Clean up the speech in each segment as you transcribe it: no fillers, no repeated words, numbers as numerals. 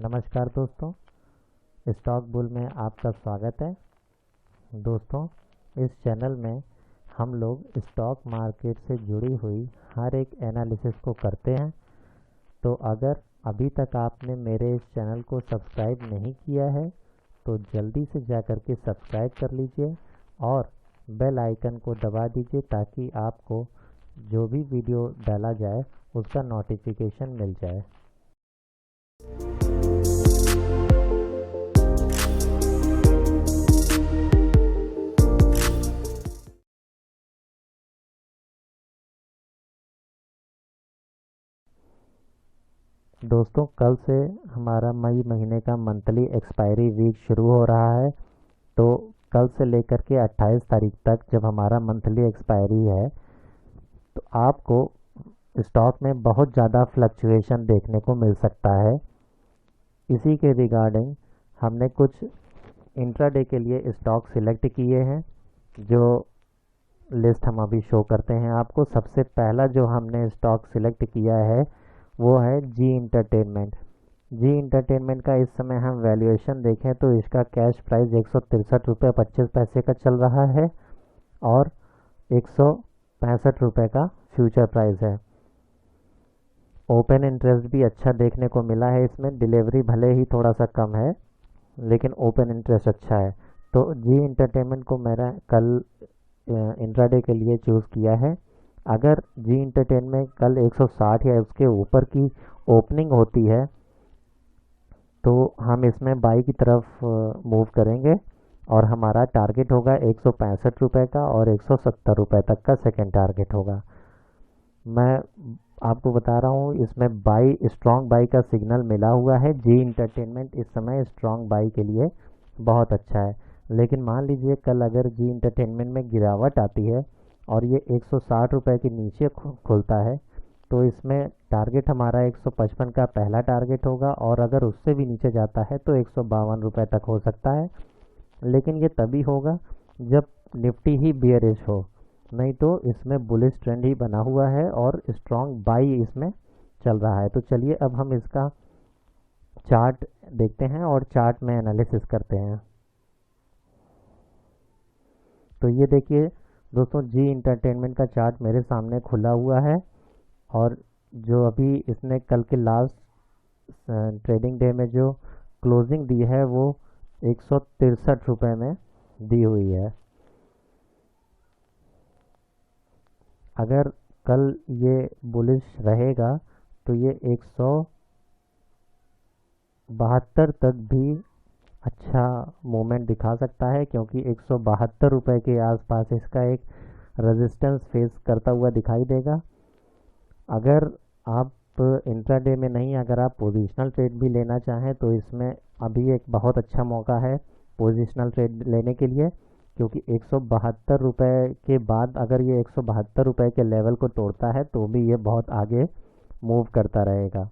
नमस्कार दोस्तों, stock bull में आपका स्वागत है। दोस्तों, इस चैनल में हम लोग स्टॉक मार्केट से जुड़ी हुई हर एक एनालिसिस को करते हैं। तो अगर अभी तक आपने मेरे इस चैनल को सब्सक्राइब नहीं किया है तो जल्दी से जाकर के सब्सक्राइब कर लीजिए और बेल आइकन को दबा दीजिए ताकि आपको जो भी वीडियो डाला जाए उसका नोटिफिकेशन मिल जाए। दोस्तों, कल से हमारा मई महीने का मंथली एक्सपायरी वीक शुरू हो रहा है। तो कल से लेकर के 28 तारीख तक जब हमारा मंथली एक्सपायरी है तो आपको स्टॉक में बहुत ज़्यादा फ्लक्चुएशन देखने को मिल सकता है। इसी के रिगार्डिंग हमने कुछ इंट्राडे के लिए स्टॉक सिलेक्ट किए हैं, जो लिस्ट हम अभी शो करते हैं आपको। सबसे पहला जो हमने स्टॉक सिलेक्ट किया है वो है जी इंटरटेनमेंट। जी इंटरटेनमेंट का इस समय हम वैल्यूएशन देखें तो इसका कैश प्राइस 163 रुपये 25 पैसे का चल रहा है और 165 रुपये का फ्यूचर प्राइस है। ओपन इंटरेस्ट भी अच्छा देखने को मिला है इसमें। डिलीवरी भले ही थोड़ा सा कम है लेकिन ओपन इंटरेस्ट अच्छा है। तो जी इंटरटेनमेंट को मेरा कल इंट्राडे के लिए चूज़ किया है। अगर जी इंटरटेनमेंट कल 160 या उसके ऊपर की ओपनिंग होती है तो हम इसमें बाई की तरफ मूव करेंगे और हमारा टारगेट होगा 165 रुपये का और 170 रुपये तक का सेकेंड टारगेट होगा। मैं आपको बता रहा हूँ इसमें बाई स्ट्रॉन्ग बाई का सिग्नल मिला हुआ है। जी इंटरटेनमेंट इस समय स्ट्रॉन्ग बाई के लिए बहुत अच्छा है। लेकिन मान लीजिए कल अगर जी इंटरटेनमेंट में गिरावट आती है और ये 160 रुपये के नीचे खुलता है तो इसमें टारगेट हमारा 155 का पहला टारगेट होगा और अगर उससे भी नीचे जाता है तो 152 रुपये तक हो सकता है। लेकिन ये तभी होगा जब निफ्टी ही बियरिश हो, नहीं तो इसमें बुलिश ट्रेंड ही बना हुआ है और स्ट्रॉन्ग बाई इसमें चल रहा है। तो चलिए अब हम इसका चार्ट देखते हैं और चार्ट में एनालिसिस करते हैं। तो ये देखिए दोस्तों, जी इंटरटेनमेंट का चार्ट मेरे सामने खुला हुआ है और जो अभी इसने कल के लास्ट ट्रेडिंग डे में जो क्लोजिंग दी है वो 163 रुपये में दी हुई है। अगर कल ये बुलिश रहेगा तो ये 172 तक भी अच्छा मूवमेंट दिखा सकता है, क्योंकि 172 रुपये के आसपास इसका एक रेजिस्टेंस फेस करता हुआ दिखाई देगा। अगर आप इंट्राडे में नहीं, अगर आप पोजीशनल ट्रेड भी लेना चाहें तो इसमें अभी एक बहुत अच्छा मौका है पोजीशनल ट्रेड लेने के लिए, क्योंकि 172 रुपये के बाद अगर ये 172 रुपये के लेवल को तोड़ता है तो भी ये बहुत आगे मूव करता रहेगा।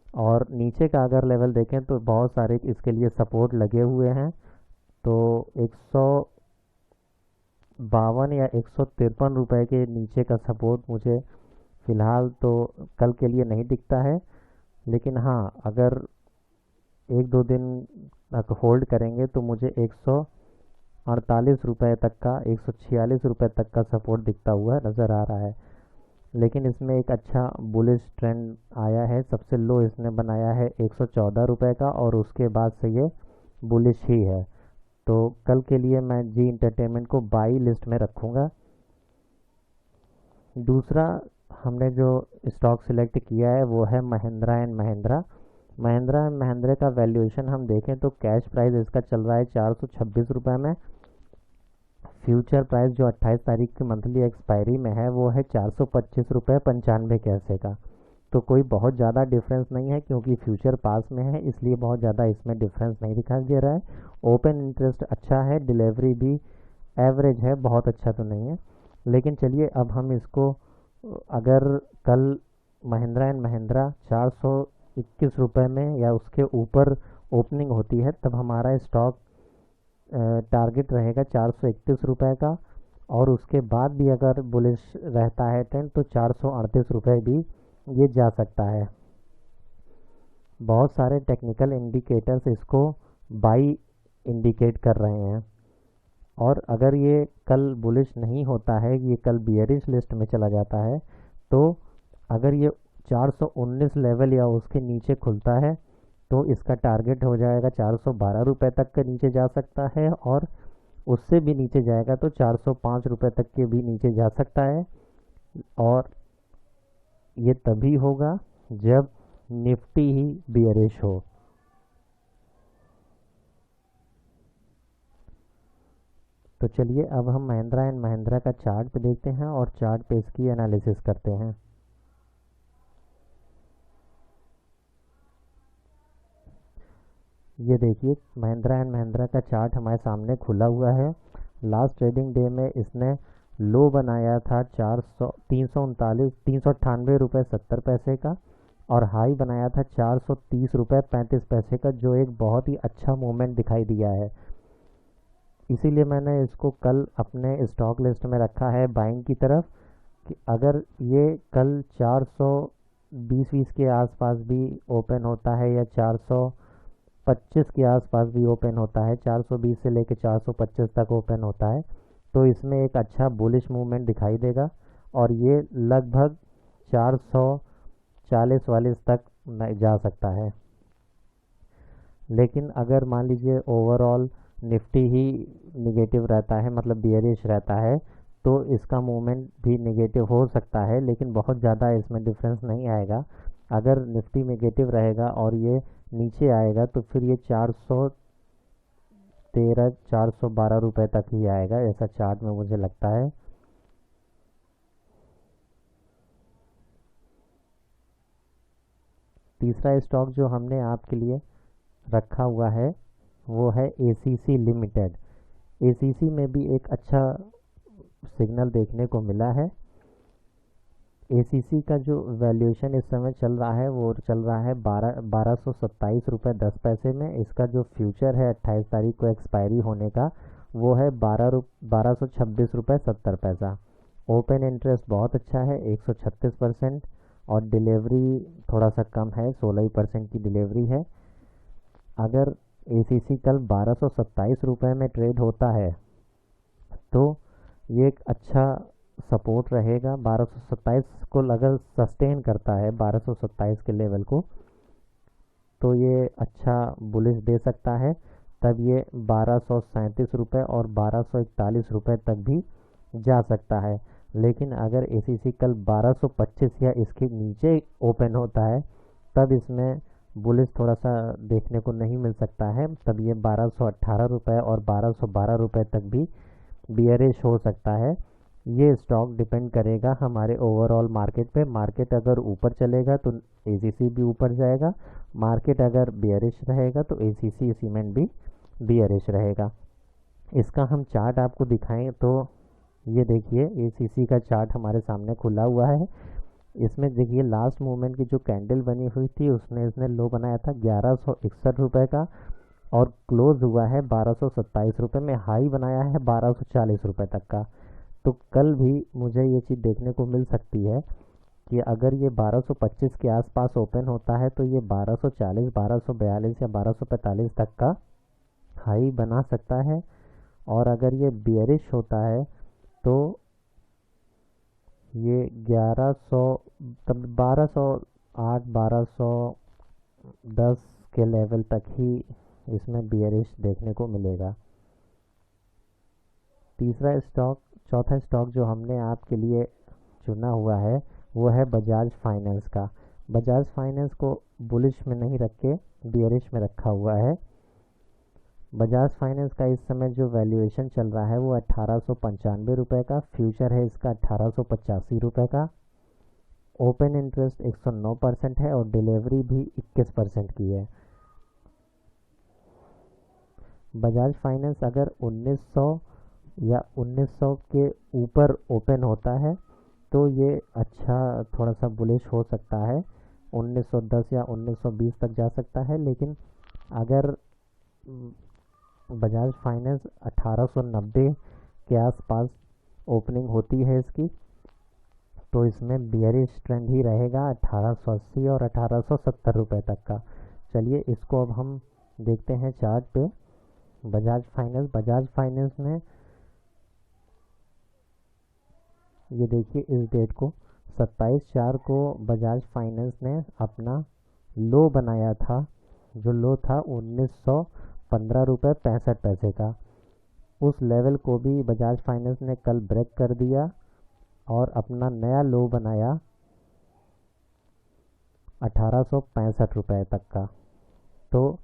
और नीचे का अगर लेवल देखें तो बहुत सारे इसके लिए सपोर्ट लगे हुए हैं। तो 152 या 153 रुपये के नीचे का सपोर्ट मुझे फ़िलहाल तो कल के लिए नहीं दिखता है। लेकिन हाँ, अगर एक दो दिन तक होल्ड करेंगे तो मुझे 148 रुपये तक का 146 रुपये तक का सपोर्ट दिखता हुआ नज़र आ रहा है। लेकिन इसमें एक अच्छा बुलिश ट्रेंड आया है। सबसे लो इसने बनाया है 114 रुपये का और उसके बाद से ये बुलिश ही है। तो कल के लिए मैं जी इंटरटेनमेंट को बाई लिस्ट में रखूँगा। दूसरा हमने जो स्टॉक सिलेक्ट किया है वो है महिंद्रा एंड महिंद्रा। महिंद्रा एंड महिंद्रा का वैल्यूएशन हम देखें तो कैश प्राइस इसका चल रहा है 426 रुपये में। फ्यूचर प्राइस जो 28 तारीख की मंथली एक्सपायरी में है वो है 425 रुपये 95 पैसे का। तो कोई बहुत ज़्यादा डिफरेंस नहीं है, क्योंकि फ्यूचर पास में है इसलिए बहुत ज़्यादा इसमें डिफरेंस नहीं दिखाई दे रहा है। ओपन इंटरेस्ट अच्छा है, डिलीवरी भी एवरेज है, बहुत अच्छा तो नहीं है। लेकिन चलिए अब हम इसको, अगर कल महिंद्रा एंड महिंद्रा 421 रुपये में या उसके ऊपर ओपनिंग होती है तब हमारा स्टॉक टारगेट रहेगा 431 रुपये का और उसके बाद भी अगर बुलिश रहता है ट्रेंड तो 438 रुपये भी ये जा सकता है। बहुत सारे टेक्निकल इंडिकेटर्स इसको बाई इंडिकेट कर रहे हैं। और अगर ये कल बुलिश नहीं होता है, ये कल बियरिश लिस्ट में चला जाता है, तो अगर ये 419 लेवल या उसके नीचे खुलता है तो इसका टारगेट हो जाएगा 412 रुपये तक के नीचे जा सकता है, और उससे भी नीचे जाएगा तो 405 रुपये तक के भी नीचे जा सकता है। और ये तभी होगा जब निफ्टी ही बियरिश हो। तो चलिए अब हम महिंद्रा एंड महिंद्रा का चार्ट पे देखते हैं और चार्ट पे इसकी एनालिसिस करते हैं। ये देखिए महिंद्रा एंड महिंद्रा का चार्ट हमारे सामने खुला हुआ है। लास्ट ट्रेडिंग डे में इसने लो बनाया था 398 रुपये 70 पैसे का, और हाई बनाया था 430 रुपये 35 पैसे का, जो एक बहुत ही अच्छा मूवमेंट दिखाई दिया है। इसीलिए मैंने इसको कल अपने स्टॉक लिस्ट में रखा है बाइंग की तरफ, कि अगर ये कल 420 के आसपास भी ओपन होता है या 425 के आसपास भी ओपन होता है, 420 से लेकर 425 तक ओपन होता है, तो इसमें एक अच्छा बुलिश मूवमेंट दिखाई देगा और ये लगभग 440-40 तक जा सकता है। लेकिन अगर मान लीजिए ओवरऑल निफ्टी ही निगेटिव रहता है, मतलब बियरिश रहता है, तो इसका मूवमेंट भी निगेटिव हो सकता है, लेकिन बहुत ज़्यादा इसमें डिफरेंस नहीं आएगा। अगर निफ्टी निगेटिव रहेगा और ये नीचे आएगा तो फिर ये 412 रुपये तक ही आएगा, ऐसा चार्ट में मुझे लगता है। तीसरा स्टॉक जो हमने आपके लिए रखा हुआ है वो है एसीसी लिमिटेड। एसीसी में भी एक अच्छा सिग्नल देखने को मिला है। एसीसी का जो वैल्यूएशन इस समय चल रहा है वो चल रहा है 1227 रुपये 10 पैसे में। इसका जो फ्यूचर है 28 तारीख को एक्सपायरी होने का, वो है 1226 रुपये 70 पैसा। ओपन इंटरेस्ट बहुत अच्छा है 136%, और डिलीवरी थोड़ा सा कम है, 16% की डिलीवरी है। अगर एसीसी कल 1227 रुपये में ट्रेड होता है तो ये एक अच्छा सपोर्ट रहेगा। 1227 को अगर सस्टेन करता है 1227 के लेवल को, तो ये अच्छा बुलिश दे सकता है। तब ये 1237 रुपये और 1241 रुपये तक भी जा सकता है। लेकिन अगर एसीसी कल 1225 या इसके नीचे ओपन होता है, तब इसमें बुलिश थोड़ा सा देखने को नहीं मिल सकता है। तब ये 1218 रुपये और 1212 रुपये तक भी बियरिश हो सकता है। ये स्टॉक डिपेंड करेगा हमारे ओवरऑल मार्केट पे। मार्केट अगर ऊपर चलेगा तो एसीसी भी ऊपर जाएगा, मार्केट अगर बियरिश रहेगा तो एसीसी सीमेंट भी बियरिश रहेगा। इसका हम चार्ट आपको दिखाएं तो ये देखिए एसीसी का चार्ट हमारे सामने खुला हुआ है। इसमें देखिए लास्ट मूवमेंट की जो कैंडल बनी हुई थी उसने इसने लो बनाया था 1161 रुपये का, और क्लोज हुआ है 1227 रुपये में। हाई बनाया है 1240 रुपये तक का। तो कल भी मुझे ये चीज़ देखने को मिल सकती है कि अगर ये 1225 के आसपास ओपन होता है तो ये 1240, 1242 या 1245 तक का हाई बना सकता है। और अगर ये बियरिश होता है तो ये 1100, तब 1208, 1210 के लेवल तक ही इसमें बियरिश देखने को मिलेगा। चौथा स्टॉक जो हमने आपके लिए चुना हुआ है वो है बजाज फाइनेंस का। बजाज फाइनेंस को बुलिश में नहीं रख के बियरिश में रखा हुआ है। बजाज फाइनेंस का इस समय जो वैल्यूएशन चल रहा है वो 1895 रुपये का, फ्यूचर है इसका 1885 रुपये का। ओपन इंटरेस्ट 109% है और डिलीवरी भी 21% की है। बजाज फाइनेंस अगर 1900 या 1900 के ऊपर ओपन होता है तो ये अच्छा थोड़ा सा बुलिश हो सकता है, 1910 या 1920 तक जा सकता है। लेकिन अगर बजाज फाइनेंस 1890 के आसपास ओपनिंग होती है इसकी, तो इसमें बियरिश ट्रेंड ही रहेगा 1880 और 1870 रुपये तक का। चलिए इसको अब हम देखते हैं चार्ट पे। बजाज फाइनेंस में ये देखिए इस डेट को 27/4 को बजाज फाइनेंस ने अपना लो बनाया था, जो लो था 1915 रुपये 65 पैसे का। उस लेवल को भी बजाज फाइनेंस ने कल ब्रेक कर दिया और अपना नया लो बनाया 1865 रुपये तक का। तो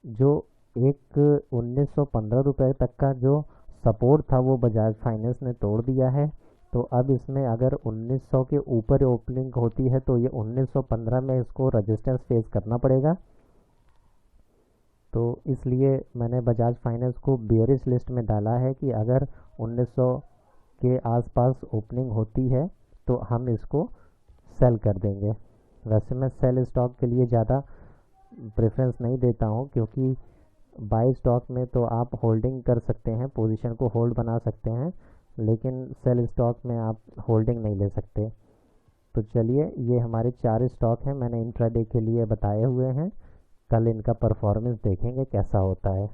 जो एक 1915 रुपये तक का जो सपोर्ट था वो बजाज फाइनेंस ने तोड़ दिया है। तो अब इसमें अगर 1900 के ऊपर ओपनिंग होती है तो ये 1915 में इसको रेजिस्टेंस फेस करना पड़ेगा। तो इसलिए मैंने बजाज फाइनेंस को बेयरिश लिस्ट में डाला है कि अगर 1900 के आसपास ओपनिंग होती है तो हम इसको सेल कर देंगे। वैसे मैं सेल स्टॉक के लिए ज़्यादा प्रेफरेंस नहीं देता हूँ, क्योंकि बाई स्टॉक में तो आप होल्डिंग कर सकते हैं, पोजीशन को होल्ड बना सकते हैं, लेकिन सेल स्टॉक में आप होल्डिंग नहीं ले सकते। तो चलिए ये हमारे 4 स्टॉक हैं, मैंने इंट्राडे के लिए बताए हुए हैं। कल इनका परफॉर्मेंस देखेंगे कैसा होता है।